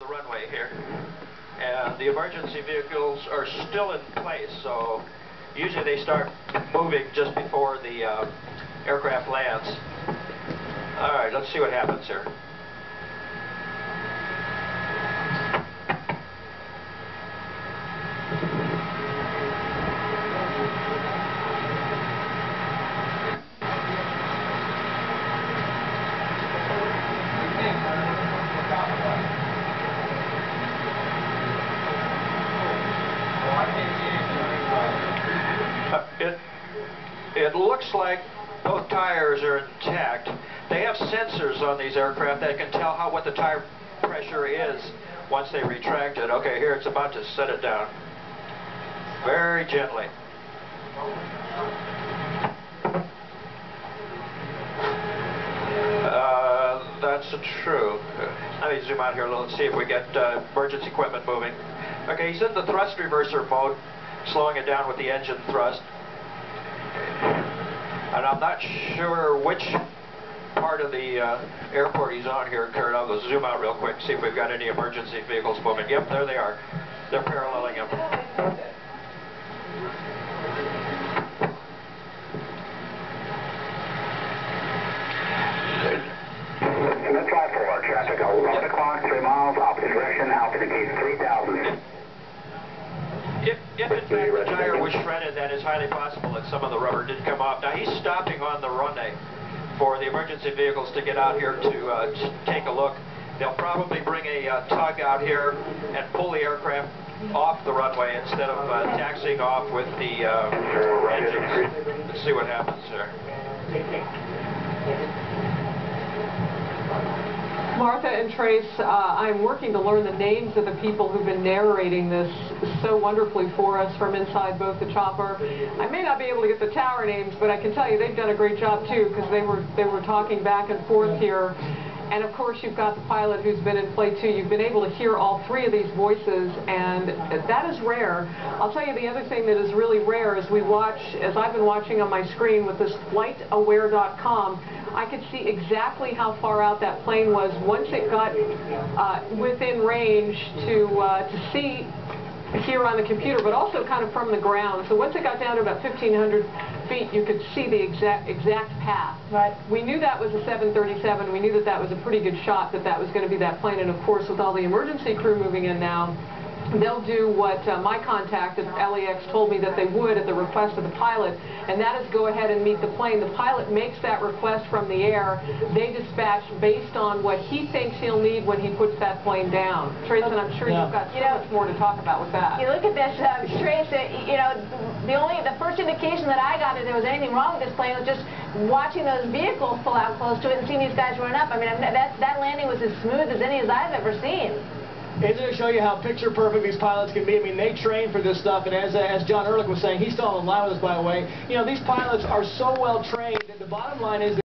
The runway here, and the emergency vehicles are still in place, so usually they start moving just before the aircraft lands. All right, let's see what happens here. It looks like both tires are intact. They have sensors on these aircraft that can tell what the tire pressure is once they retract it. Okay, here it's about to set it down. Very gently. That's true. Let me zoom out here a little and see if we get emergency equipment moving. Okay, he's in the thrust reverser mode, slowing it down with the engine thrust. And I'm not sure which part of the airport he's on here, Kurt. I'll go zoom out real quick, see if we've got any emergency vehicles moving. Yep, there they are. They're paralleling him. Let's try 4. Traffic 11 o'clock, 3 miles, opposite direction, altitude 3,000. If in fact the tire was shredded, that is highly possible that some of the rubber did come off. Now he's stopping on the runway for the emergency vehicles to get out here to take a look. They'll probably bring a tug out here and pull the aircraft off the runway instead of taxiing off with the engines. Let's see what happens here. Martha and Trace, I'm working to learn the names of the people who've been narrating this so wonderfully for us from inside both the chopper. I may not be able to get the tower names, but I can tell you they've done a great job too, because they were talking back and forth here. And of course you've got the pilot who's been in play too. You've been able to hear all three of these voices, and that is rare. I'll tell you the other thing that is really rare is we watch, as I've been watching on my screen with this FlightAware.com, I could see exactly how far out that plane was once it got within range to see here on the computer, but also kind of from the ground. So once it got down to about 1,500 feet, you could see the exact path. Right. We knew that was a 737. We knew that that was a pretty good shot, that was going to be that plane. And of course, with all the emergency crew moving in now, they'll do what my contact at LAX told me that they would at the request of the pilot, and that is go ahead and meet the plane. The pilot makes that request from the air. They dispatch based on what he thinks he'll need when he puts that plane down. Trace, and I'm sure you've got so much more to talk about with that. You look at this, Trace, the first indication that I got that there was anything wrong with this plane was just watching those vehicles pull out close to it and seeing these guys run up. I mean, that landing was as smooth as any as I've ever seen. Isn't it show you how picture perfect these pilots can be? I mean, they train for this stuff, and as John Ehrlich was saying, he's still on the line with us, by the way. You know, these pilots are so well trained that the bottom line is